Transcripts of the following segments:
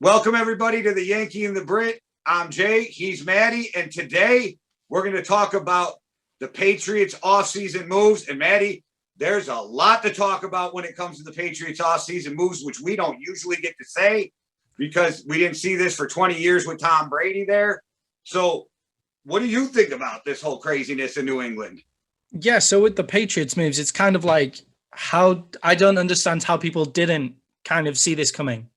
Welcome, everybody, to the Yankee and the Brit. I'm Jay. He's Maddie. And today we're going to talk about the Patriots offseason moves. And Maddie, there's a lot to talk about when it comes to the Patriots offseason moves, which we don't usually get to say because we didn't see this for 20 years with Tom Brady there. So what do you think about this whole craziness in New England? Yeah, so with the Patriots moves, it's kind of like how I don't understand how people didn't kind of see this coming.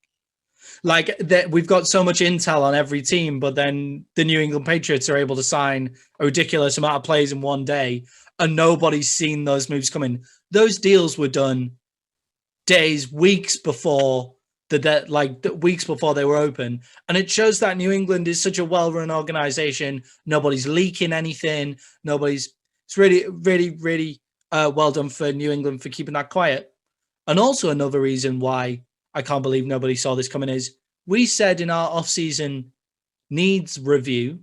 Like that we've got so much intel on every team, but then the New England Patriots are able to sign a ridiculous amount of players in one day, and nobody's seen those moves coming. Those deals were done days, weeks before weeks before they were open, and it shows that New England is such a well-run organization. Nobody's leaking anything. It's really well done for New England for keeping that quiet. And also another reason why I can't believe nobody saw this coming is we said in our offseason needs review,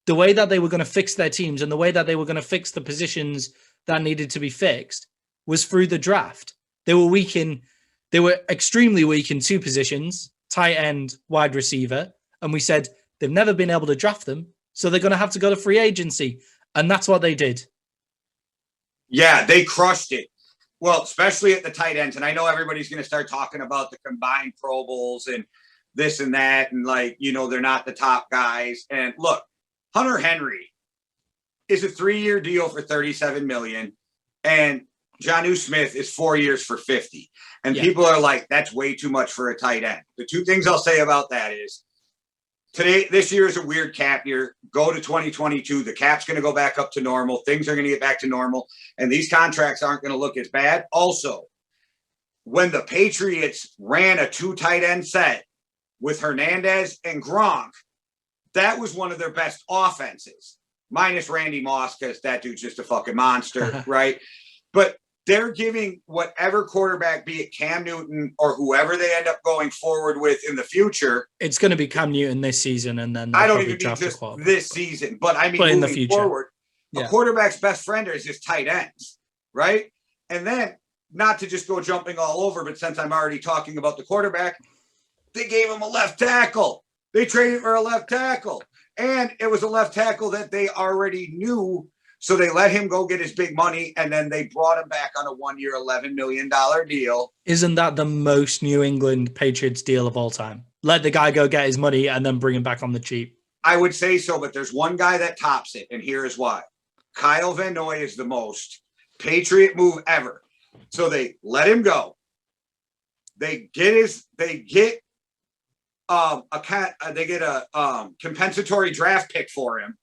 the way that they were going to fix their teams and the way that they were going to fix the positions that needed to be fixed was through the draft. They were extremely weak in two positions, tight end, wide receiver. And we said they've never been able to draft them, so they're going to have to go to free agency. And that's what they did. Yeah, they crushed it. Well, especially at the tight ends. And I know everybody's going to start talking about the combined Pro Bowls and this and that. And they're not the top guys. And look, Hunter Henry is a 3-year deal for $37 million. And Jonnu Smith is 4 years for $50. And people are like, that's way too much for a tight end. The two things I'll say about that is this year is a weird cap year. Go to 2022. The cap's going to go back up to normal. Things are going to get back to normal. And these contracts aren't going to look as bad. Also, when the Patriots ran a 2 tight end set with Hernandez and Gronk, that was one of their best offenses, minus Randy Moss, because that dude's just a fucking monster, right? But they're giving whatever quarterback, be it Cam Newton or whoever they end up going forward with in the future. It's going to be Cam Newton this season, and then I don't even mean just this season, but I mean in the moving future. Forward. A quarterback's best friend is his tight ends, right? And then, not to just go jumping all over, but since I'm already talking about the quarterback, they gave him a left tackle. They traded for a left tackle. And it was a left tackle that they already knew. So they let him go get his big money, and then they brought him back on a 1-year, $11 million deal. Isn't that the most New England Patriots deal of all time? Let the guy go get his money and then bring him back on the cheap. I would say so, but there's one guy that tops it, and here is why. Kyle Van Noy is the most Patriot move ever. So they let him go. They get a compensatory draft pick for him.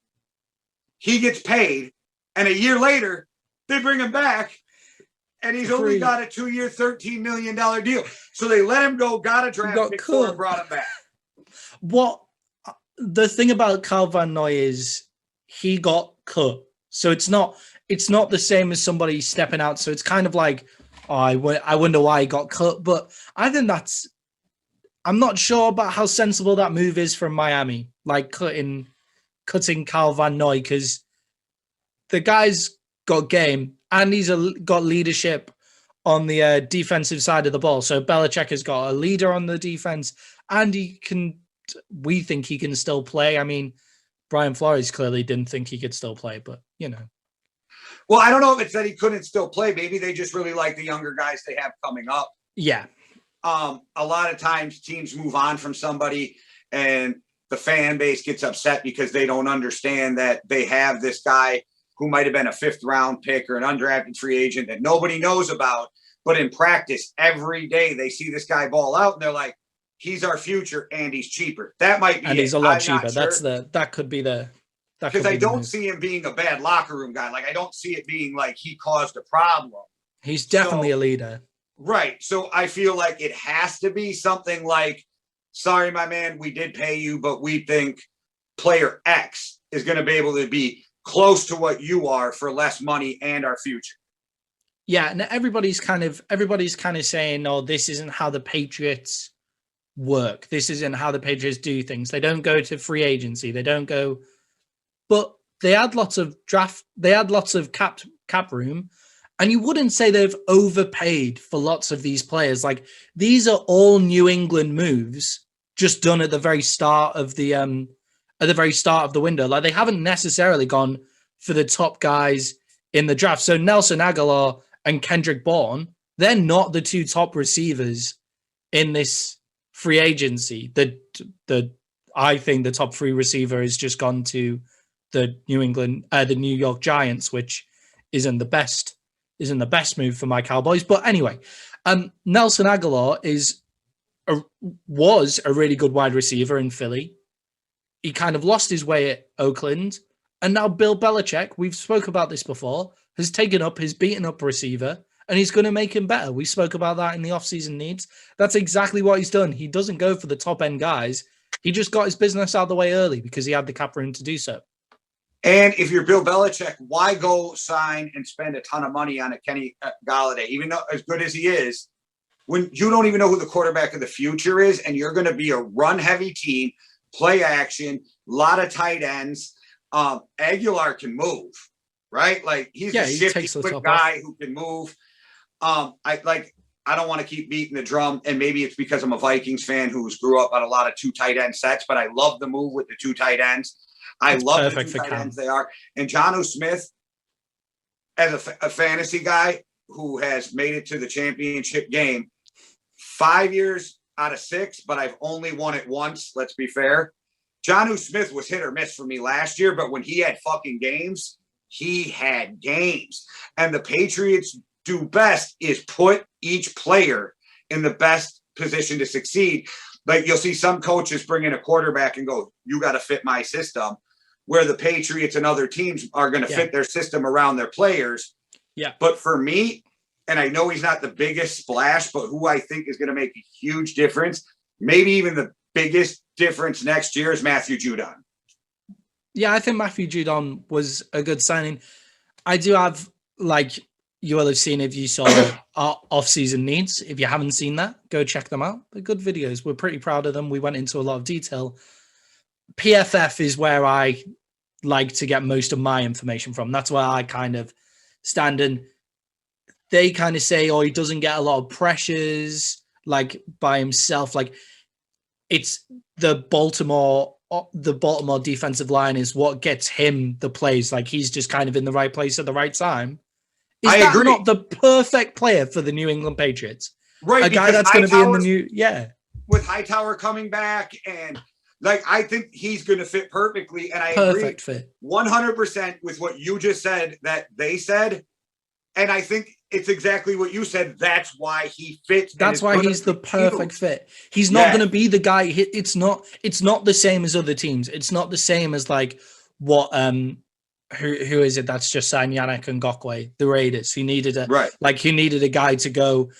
He gets paid. And a year later, they bring him back, and he's only got a 2-year, $13 million deal. So they let him go, got a draft pick for him, brought him back. What the thing about Kyle Van Noy is he got cut. So it's not the same as somebody stepping out. So it's kind of like, I wonder why he got cut. But I think I'm not sure about how sensible that move is from Miami, like cutting Kyle Van Noy, because the guy's got game and he's got leadership on the defensive side of the ball. So Belichick has got a leader on the defense, and we think he can still play. I mean, Brian Flores clearly didn't think he could still play, but Well, I don't know if it's that he couldn't still play. Maybe they just really like the younger guys they have coming up. Yeah. A lot of times teams move on from somebody, and the fan base gets upset because they don't understand that they have this guy who might have been a 5th-round pick or an undrafted free agent that nobody knows about. But in practice, every day they see this guy ball out, and they're like, he's our future, and he's cheaper. That might be and he's a lot cheaper. Sure. That could be the because I don't see him being a bad locker room guy. Like, I don't see it being like he caused a problem. He's definitely a leader. Right. So I feel like it has to be something like, sorry, my man, we did pay you, but we think player X is going to be able to be close to what you are for less money and our future. Yeah, and everybody's kind of saying, "Oh, this isn't how the Patriots work. This isn't how the Patriots do things. They don't go to free agency. They don't go." But they had lots of cap room, and you wouldn't say they've overpaid for lots of these players. Like, these are all New England moves just done at the very start of the window. Like they haven't necessarily gone for the top guys in the draft. So Nelson Aguilar and Kendrick Bourne, they're not the two top receivers in this free agency. I think the top free receiver has just gone to the New York Giants, which isn't the best move for my Cowboys. But anyway, Nelson Aguilar was a really good wide receiver in Philly. He kind of lost his way at Oakland, and now Bill Belichick, we've spoke about this before, has taken up his beaten up receiver, and he's going to make him better. We spoke about that in the offseason needs. That's exactly what he's done. He doesn't go for the top end guys. He just got his business out of the way early because he had the cap room to do so. And if you're Bill Belichick, why go sign and spend a ton of money on a Kenny Golladay, even though as good as he is, when you don't even know who the quarterback of the future is, and you're going to be a run-heavy team, play action, a lot of tight ends. Aguilar can move, right? Like he's a shifty, quick guy who can move. I don't want to keep beating the drum, and maybe it's because I'm a Vikings fan who's grew up on a lot of two tight end sets, but I love the move with the two tight ends. I love the two tight ends they are. And Jonnu Smith, as a fantasy guy who has made it to the championship game 5 years out of 6, but I've only won it once. Let's be fair. Jonnu Smith was hit or miss for me last year, but when he had fucking games, he had games. And the Patriots do best is put each player in the best position to succeed. Like you'll see some coaches bring in a quarterback and go, you got to fit my system, where the Patriots and other teams are going to fit their system around their players. Yeah. But for me, and I know he's not the biggest splash, but who I think is going to make a huge difference, maybe even the biggest difference next year, is Matthew Judon. Yeah, I think Matthew Judon was a good signing. I do have, like, you will have seen if you saw our off-season needs. If you haven't seen that, go check them out. They're good videos. We're pretty proud of them. We went into a lot of detail. PFF is where I like to get most of my information from. That's where I kind of stand in. They kind of say, oh, he doesn't get a lot of pressures, like, by himself. Like, it's the Baltimore defensive line is what gets him the plays. Like, he's just kind of in the right place at the right time. Is that agree. Not the perfect player for the New England Patriots? Right. A guy that's going to be in the new, with Hightower coming back, and like, I think he's going to fit perfectly. And I agree 100% with what you just said that they said. And I think it's exactly what you said. That's why he fits. That's why he's the perfect fit. He's not going to be the guy. It's not the same as other teams. It's not the same as like what, who is it that's just signed Yannick Ngakoue, the Raiders. He needed a guy to go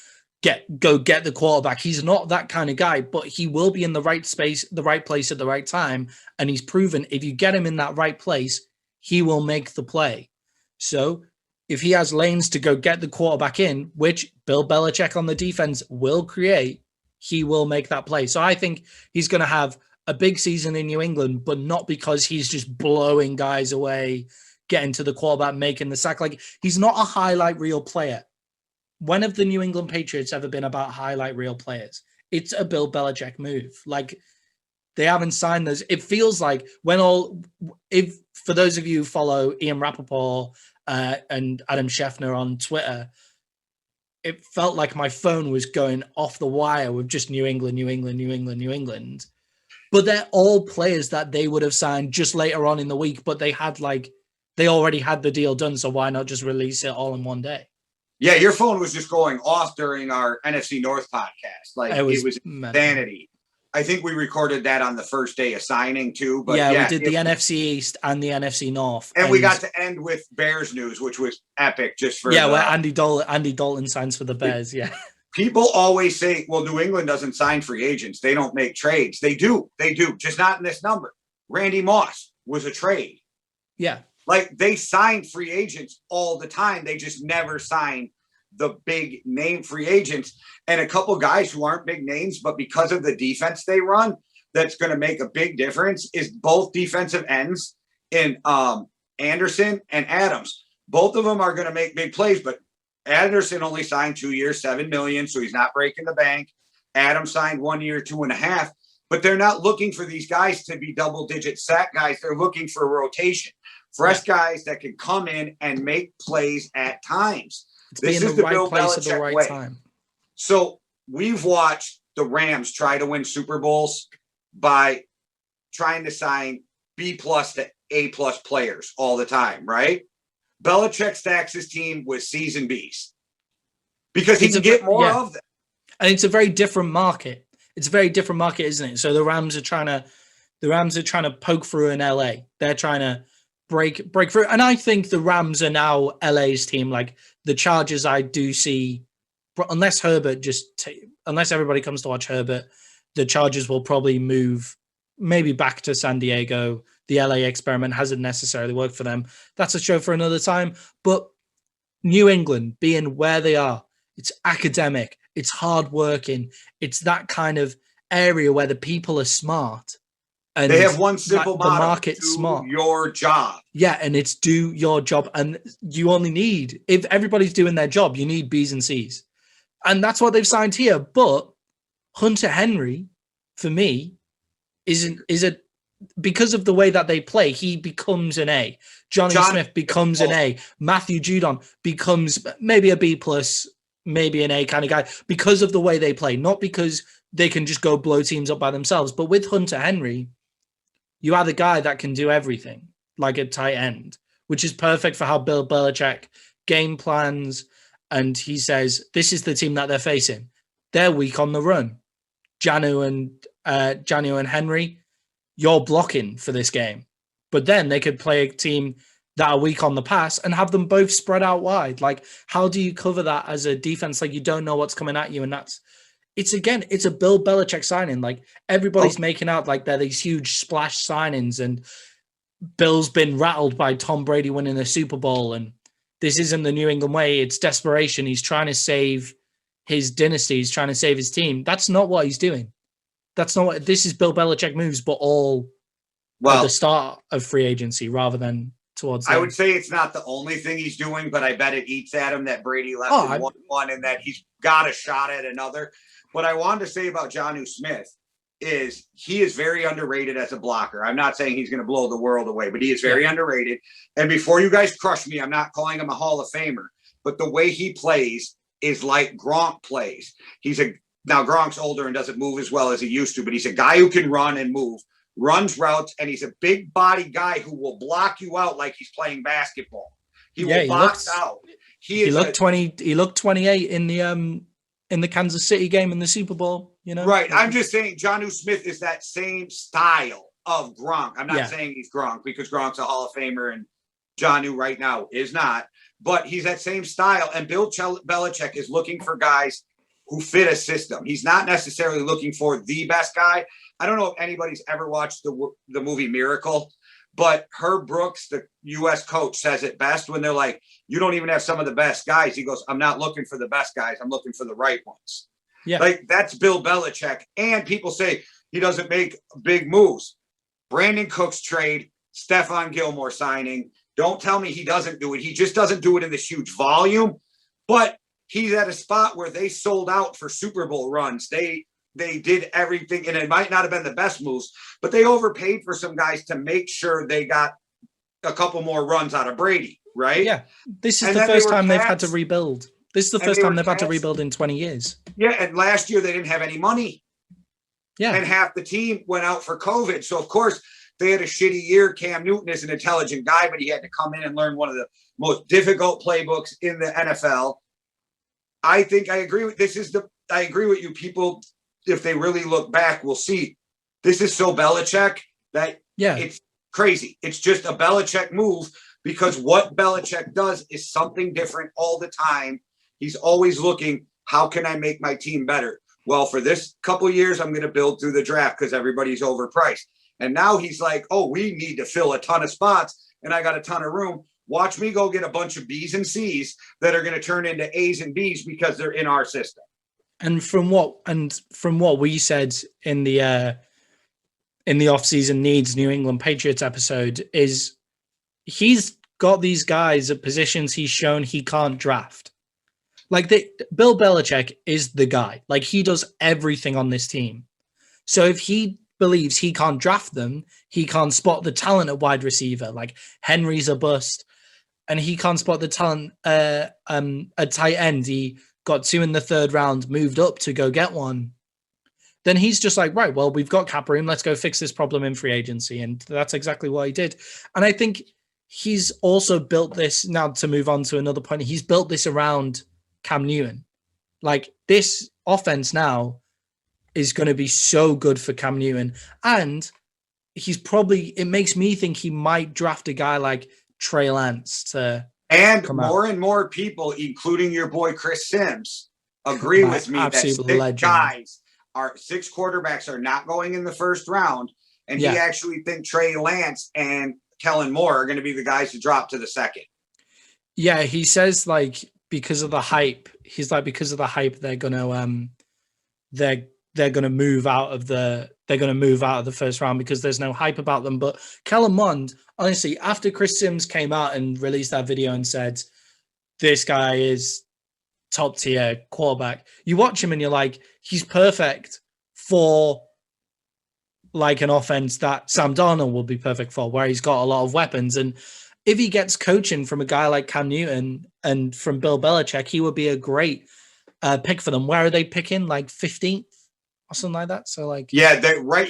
get the quarterback. He's not that kind of guy, but he will be in the right space, the right place at the right time. And he's proven if you get him in that right place, he will make the play. So if he has lanes to go get the quarterback in, which Bill Belichick on the defense will create, he will make that play. So I think he's going to have a big season in New England, but not because he's just blowing guys away, getting to the quarterback, making the sack. Like, he's not a highlight reel player. When have the New England Patriots ever been about highlight reel players? It's a Bill Belichick move. Like, they haven't signed those. It feels like if for those of you who follow Ian Rappaport and Adam Scheffner on Twitter, it felt like my phone was going off the wire with just New England. But they're all players that they would have signed just later on in the week, but they already had the deal done. So why not just release it all in one day? Yeah, your phone was just going off during our NFC North podcast. Like, it was insanity. I think we recorded that on the first day of signing too. But we did the NFC East and the NFC North. And we got to end with Bears news, which was epic just for where Andy Dalton signs for the Bears. Yeah. People always say, well, New England doesn't sign free agents. They don't make trades. They do. Just not in this number. Randy Moss was a trade. Yeah. Like, they sign free agents all the time. They just never sign the big name free agents. And a couple guys who aren't big names, but because of the defense they run, that's going to make a big difference is both defensive ends in Anderson and Adams. Both of them are going to make big plays, but Anderson only signed 2 years, $7 million, so he's not breaking the bank. Adams signed 1 year, 2.5. but they're not looking for these guys to be double-digit sack guys. They're looking for rotation, fresh guys that can come in and make plays at times. It's This being is the the right Bill place at the Belichick right way. time. So we've watched the Rams try to win Super Bowls by trying to sign B+ to A+ players all the time, right? Belichick stacks his team with C's and B's because he can get more of them. And it's a very different market. It's a very different market, isn't it? So the Rams are trying to poke through in LA. They're trying to break through. And I think the Rams are now LA's team. Like the Chargers, I do see, unless everybody comes to watch Herbert, the Chargers will probably move maybe back to San Diego. The LA experiment hasn't necessarily worked for them. That's a show for another time. But New England being where they are, it's academic, it's hardworking, it's that kind of area where the people are smart. And they have one simple motto: the market's do smart. your job. Yeah, and it's do your job. And you only need, if everybody's doing their job, you need B's and C's. And that's what they've signed here. But Hunter Henry, for me, because of the way that they play, he becomes an A. Johnny Smith becomes an A. Matthew Judon becomes maybe a B+, maybe an A kind of guy because of the way they play, not because they can just go blow teams up by themselves. But with Hunter Henry, you are the guy that can do everything, like a tight end, which is perfect for how Bill Belichick game plans. And he says, this is the team that they're facing. They're weak on the run. Janu and Henry, you're blocking for this game. But then they could play a team that are weak on the pass and have them both spread out wide. Like, how do you cover that as a defense? Like, you don't know what's coming at you. And it's a Bill Belichick signing. Like, everybody's making out like they're these huge splash signings, and Bill's been rattled by Tom Brady winning a Super Bowl. And this isn't the New England way. It's desperation. He's trying to save his dynasty. He's trying to save his team. That's not what he's doing. That's not what this is. Bill Belichick moves, but all at the start of free agency rather than towards the I end. would say it's not the only thing he's doing, but I bet it eats at him that Brady left in 1-1 and that he's got a shot at another. What I wanted to say about Jonnu Smith is he is very underrated as a blocker. I'm not saying he's going to blow the world away, but he is very underrated. And before you guys crush me, I'm not calling him a Hall of Famer, but the way he plays is like Gronk plays. Now Gronk's older and doesn't move as well as he used to, but he's a guy who can run and move, runs routes, and he's a big body guy who will block you out like he's playing basketball. He will box out. He looked 28 in the Kansas City game in the Super Bowl, you know? Right. I'm just saying Jonnu Smith is that same style of Gronk. I'm not saying he's Gronk because Gronk's a Hall of Famer and Jonnu right now is not, but he's that same style. And Bill Belichick is looking for guys who fit a system. He's not necessarily looking for the best guy. I don't know if anybody's ever watched the movie Miracle, but Herb Brooks, the U.S. coach, says it best when they're like, you don't even have some of the best guys. He goes, I'm not looking for the best guys. I'm looking for the right ones. Yeah. Like, that's Bill Belichick. And people say he doesn't make big moves. Brandon Cooks trade, Stephon Gilmore signing. Don't tell me he doesn't do it. He just doesn't do it in this huge volume. But he's at a spot where they sold out for Super Bowl runs. They did everything, and it might not have been the best moves, but they overpaid for some guys to make sure they got a couple more runs out of Brady, right? Yeah. This is the first time they've had to rebuild. This is the first time they've had to rebuild in 20 years. Yeah, and last year they didn't have any money. Yeah. And half the team went out for COVID. So, of course, they had a shitty year. Cam Newton is an intelligent guy, but he had to come in and learn one of the most difficult playbooks in the NFL. I think I agree with I agree with you. People, if they really look back, will see this is so Belichick that it's crazy. It's just a Belichick move because what Belichick does is something different all the time. He's always looking, how can I make my team better? Well, for this couple of years, I'm going to build through the draft because everybody's overpriced. And now he's like, oh, we need to fill a ton of spots and I got a ton of room. Watch me go get a bunch of B's and C's that are going to turn into A's and B's because they're in our system. And from what we said in the offseason needs New England Patriots episode is he's got these guys at positions he's shown he can't draft. Like Bill Belichick is the guy. Like he does everything on this team. So if he believes he can't draft them, he can't spot the talent at wide receiver. Like Henry's a bust, and he can't spot the talent at tight end. He got 2 in the 3rd round, moved up to go get one. Then he's just like, right, well, we've got cap room. Let's go fix this problem in free agency. And that's exactly what he did. And I think he's also built this, now to move on to another point, he's built this around Cam Newton. Like, this offense now is going to be so good for Cam Newton. And it makes me think he might draft a guy like Trey Lance to. And more people, including your boy Chris Sims, agree with me that 6 quarterbacks are not going in the 1st round. And he actually think Trey Lance and Kellen Moore are going to be the guys to drop to the 2nd. Yeah, he says, like, because of the hype, they're gonna move out of the 1st round because there's no hype about them. But Kellen Mond, honestly, after Chris Sims came out and released that video and said this guy is top tier quarterback, you watch him and you're like, he's perfect for like an offense that Sam Darnold will be perfect for, where he's got a lot of weapons. And if he gets coaching from a guy like Cam Newton and from Bill Belichick, he would be a great pick for them. Where are they picking? Like 15th or something like that? So like, right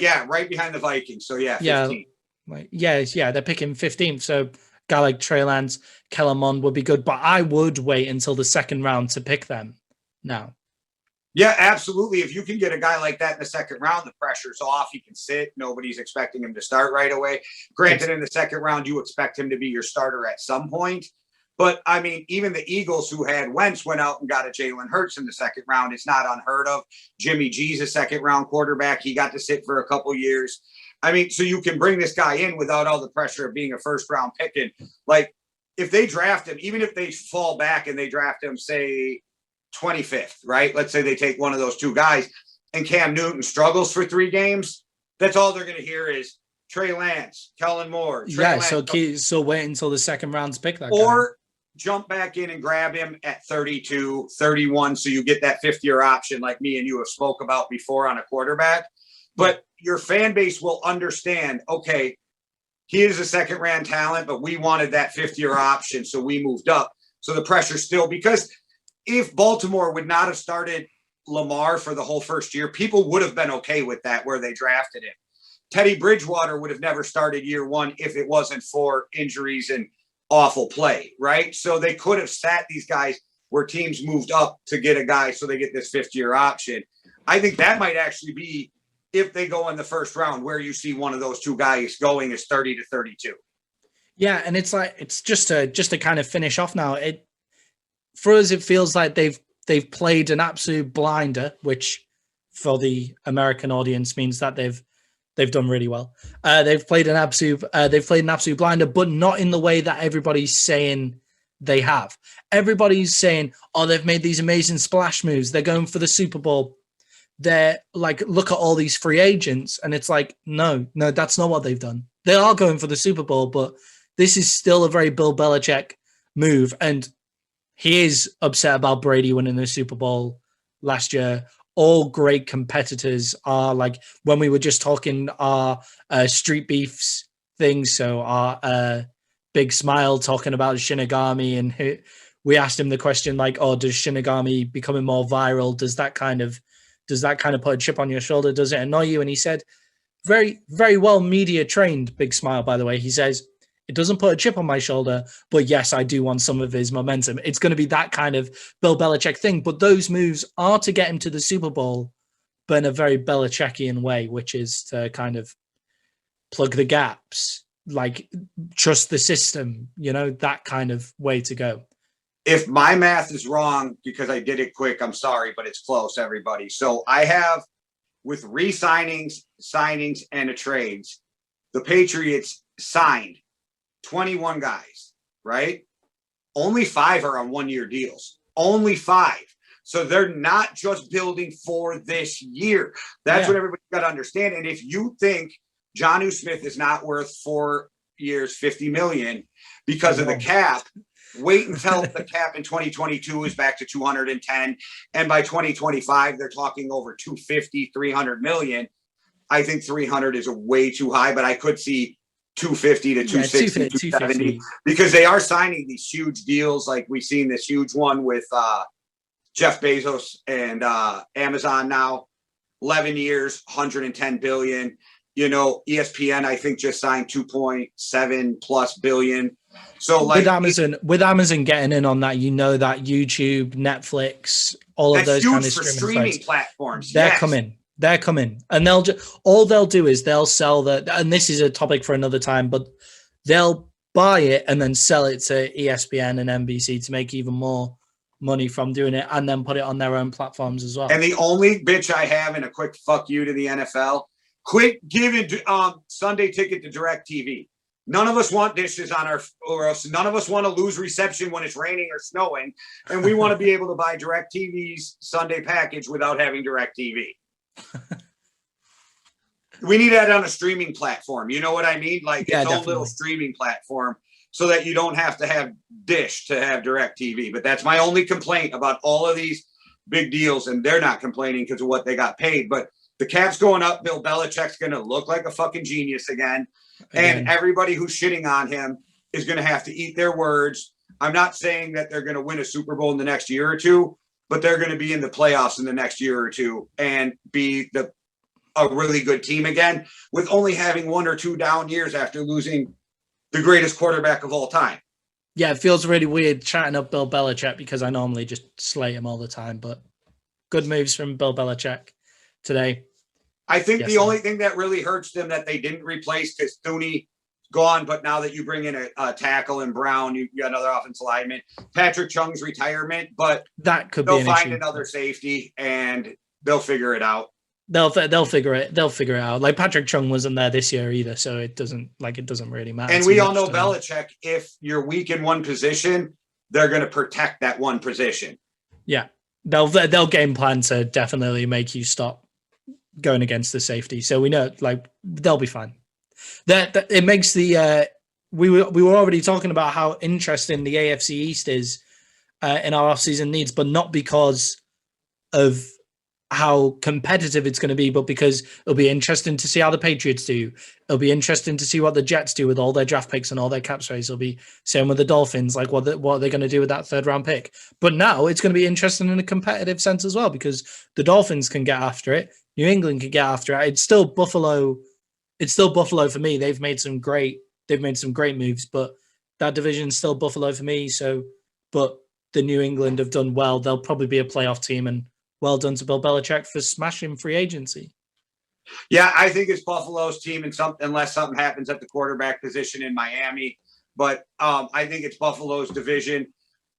behind the Vikings. So 15th. They're picking 15th. So a guy like Trey Lance, Kellen Mond would be good, but I would wait until the 2nd round to pick them now. Yeah, absolutely. If you can get a guy like that in the 2nd round, the pressure's off. He can sit. Nobody's expecting him to start right away. Granted, in the 2nd round, you expect him to be your starter at some point. But, I mean, even the Eagles, who had Wentz, went out and got a Jalen Hurts in the 2nd round. It's not unheard of. Jimmy G's a 2nd-round quarterback. He got to sit for a couple years. I mean, so you can bring this guy in without all the pressure of being a 1st-round pick. And, like, if they draft him, even if they fall back and they draft him, say, 25th, right? Let's say they take one of those 2 guys and Cam Newton struggles for 3 games. That's all they're going to hear is Trey Lance, Kellen Moore. So wait until the 2nd round to pick that or guy. Jump back in and grab him at 32, 31. So you get that 5th-year option like me and you have spoke about before on a quarterback. But your fan base will understand, okay, he is a 2nd-round talent, but we wanted that 5th-year option. So we moved up. So the pressure still, because if Baltimore would not have started Lamar for the whole 1st year, people would have been okay with that where they drafted him. Teddy Bridgewater would have never started year 1 if it wasn't for injuries and awful play, right? So they could have sat these guys where teams moved up to get a guy so they get this 5th-year option. I think that might actually be, if they go in the 1st round, where you see one of those 2 guys going is 30 to 32. Yeah, and it's like, it's just to kind of finish off now. For us, it feels like they've played an absolute blinder, which for the American audience means that they've done really well. They've played an absolute blinder, but not in the way that everybody's saying they have. Everybody's saying, oh, they've made these amazing splash moves. They're going for the Super Bowl. They're like, look at all these free agents. And it's like, no, that's not what they've done. They are going for the Super Bowl, but this is still a very Bill Belichick move. And he is upset about Brady winning the Super Bowl last year. All great competitors are, like, when we were just talking our street beefs things. So our Big Smile talking about Shinigami, and we asked him the question like, oh, does Shinigami becoming more viral? Does that kind of put a chip on your shoulder? Does it annoy you? And he said, very, very well media trained, Big Smile, by the way. He says, it doesn't put a chip on my shoulder, but yes, I do want some of his momentum. It's going to be that kind of Bill Belichick thing. But those moves are to get him to the Super Bowl, but in a very Belichickian way, which is to kind of plug the gaps, like trust the system, that kind of way to go. If my math is wrong, because I did it quick, I'm sorry, but it's close, everybody. So I have, with re-signings, signings, and trades, the Patriots signed 21 guys, right? Only 5 are on 1-year deals. Only 5. So they're not just building for this year. That's what everybody's got to understand. And if you think Jonnu Smith is not worth 4 years, $50 million because of the cap, wait until the cap in 2022 is back to 210. And by 2025, they're talking over 250, 300 million. I think 300 is a way too high, but I could see 250 to 260, 270 because they are signing these huge deals. Like we've seen this huge one with Jeff Bezos and Amazon now, 11 years, 110 billion. You know, ESPN, I think, just signed 2.7 plus billion. So like with Amazon getting in on that, you know that YouTube, Netflix, all of those kind of streaming platforms. They're coming. And all they'll do is they'll sell and this is a topic for another time, but they'll buy it and then sell it to ESPN and NBC to make even more money from doing it and then put it on their own platforms as well. And the only bitch I have, and a quick fuck you to the NFL, quit giving Sunday ticket to DirecTV. None of us want dishes on our, or else none of us want to lose reception when it's raining or snowing. And we want to be able to buy DirecTV's Sunday package without having DirecTV. We need that on a streaming platform. You know what I mean? Like its own little streaming platform so that you don't have to have Dish to have DirecTV. But that's my only complaint about all of these big deals. And they're not complaining because of what they got paid. But the cap's going up. Bill Belichick's going to look like a fucking genius again. And everybody who's shitting on him is going to have to eat their words. I'm not saying that they're going to win a Super Bowl in the next year or two, but they're going to be in the playoffs in the next year or two and be a really good team again with only having 1 or 2 down years after losing the greatest quarterback of all time. Yeah, it feels really weird chatting up Bill Belichick because I normally just slate him all the time, but good moves from Bill Belichick today. I think the only thing that really hurts them that they didn't replace because Thuney gone, but now that you bring in a tackle and Brown, you got another offensive lineman. Patrick Chung's retirement, but that could they'll find another safety and they'll figure it out. They'll figure it out. Like Patrick Chung wasn't there this year either, so it doesn't really matter. And we all know Belichick, if you're weak in one position, they're going to protect that one position. Yeah. They'll game plan to definitely make you stop going against the safety. So we know like they'll be fine. That it makes the we were already talking about how interesting the AFC East is in our offseason needs, but not because of how competitive it's going to be, but because it'll be interesting to see how the Patriots do. It'll be interesting to see what the Jets do with all their draft picks and all their cap space. It'll be same with the Dolphins, like what are they going to do with that 3rd round pick? But now it's going to be interesting in a competitive sense as well, because the Dolphins can get after it. New England can get after it. It's still Buffalo for me. They've made some great moves, but that division's still Buffalo for me. So, but the New England have done well. They'll probably be a playoff team, and well done to Bill Belichick for smashing free agency. Yeah, I think it's Buffalo's team, and unless something happens at the quarterback position in Miami. But I think it's Buffalo's division.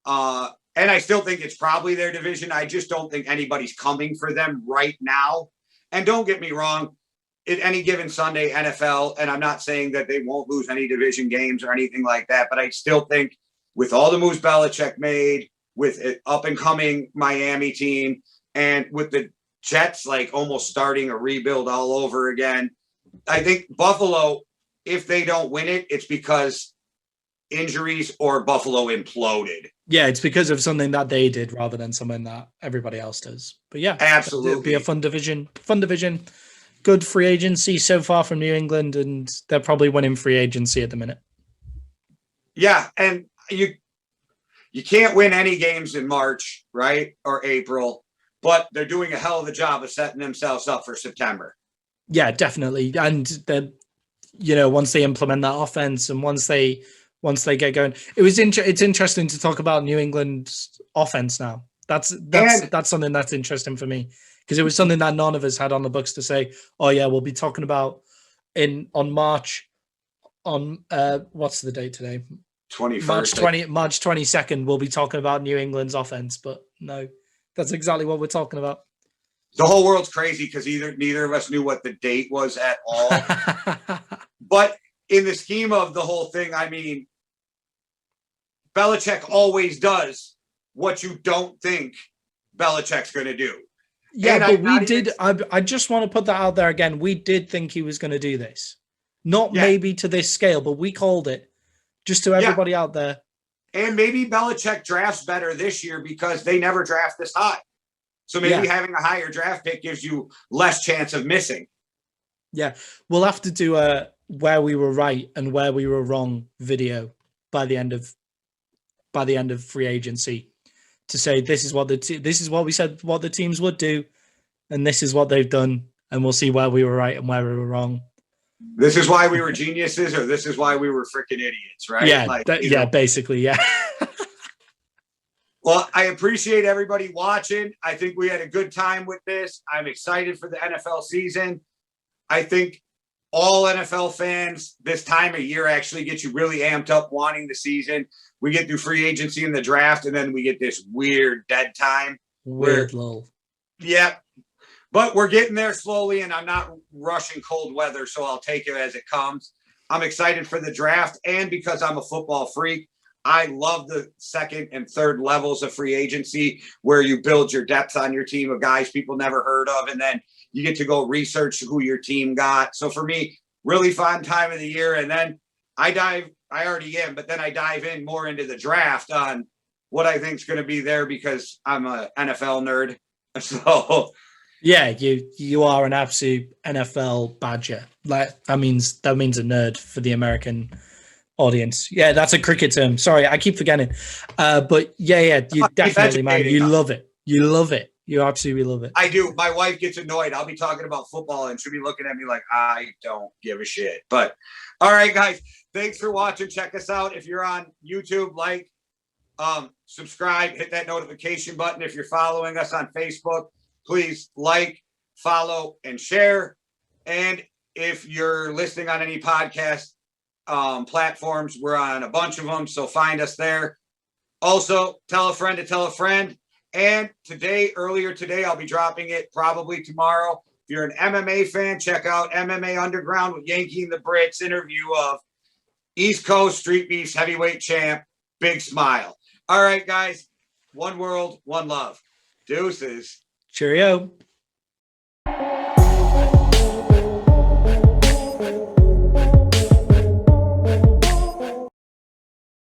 And I still think it's probably their division. I just don't think anybody's coming for them right now. And don't get me wrong, at any given Sunday, NFL, and I'm not saying that they won't lose any division games or anything like that, but I still think with all the moves Belichick made, with an up-and-coming Miami team, and with the Jets like almost starting a rebuild all over again, I think Buffalo, if they don't win it, it's because injuries or Buffalo imploded. Yeah, it's because of something that they did rather than something that everybody else does. But yeah, absolutely. It'll be a fun division. Good free agency so far from New England, and they're probably winning free agency at the minute. Yeah, and you can't win any games in March, right? Or April. But they're doing a hell of a job of setting themselves up for September. Yeah, definitely. And then, once they implement that offense and once they get going, it's interesting to talk about New England's offense now. That's something that's interesting for me because it was something that none of us had on the books to say, oh yeah, we'll be talking about on March on what's the date today? 21st. March 22nd, we'll be talking about New England's offense, but no. That's exactly what we're talking about. The whole world's crazy because neither of us knew what the date was at all. But in the scheme of the whole thing, I mean, Belichick always does what you don't think Belichick's going to do. Yeah, but we did. I just want to put that out there again. We did think he was going to do this. Not maybe to this scale, but we called it just to everybody out there. And maybe Belichick drafts better this year because they never draft this high. So maybe having a higher draft pick gives you less chance of missing. Yeah, we'll have to do a where we were right and where we were wrong video by the end of free agency to say this is what this is what we said what the teams would do, and this is what they've done, and we'll see where we were right and where we were wrong. This is why we were geniuses, or this is why we were freaking idiots, right? Yeah, like basically, yeah. Well, I appreciate everybody watching. I think we had a good time with this. I'm excited for the NFL season. I think all NFL fans this time of year actually get you really amped up wanting the season. We get through free agency and the draft, and then we get this weird dead time. Weird lull. Yeah. But we're getting there slowly, and I'm not rushing cold weather, so I'll take it as it comes. I'm excited for the draft, and because I'm a football freak, I love the second and third levels of free agency where you build your depth on your team of guys people never heard of, and then you get to go research who your team got. So for me, really fun time of the year. And then I already am, but then I dive in more into the draft on what I think is going to be there because I'm a NFL nerd. So yeah, you are an absolute NFL badger. Like that means a nerd for the American audience. Yeah, that's a cricket term. Sorry, I keep forgetting. But yeah, you definitely, man, you love it. You love it. You absolutely love it. I do. My wife gets annoyed. I'll be talking about football and she'll be looking at me like, I don't give a shit. But all right, guys, thanks for watching. Check us out. If you're on YouTube, like, subscribe, hit that notification button. If you're following us on Facebook, please like, follow, and share. And if you're listening on any podcast platforms, we're on a bunch of them, so find us there. Also, tell a friend to tell a friend. And earlier today, I'll be dropping it probably tomorrow. If you're an MMA fan, check out MMA Underground with Yankee and the Brits interview of East Coast Street Beefs heavyweight champ, Big Smile. All right, guys. One world, one love. Deuces. Cheerio.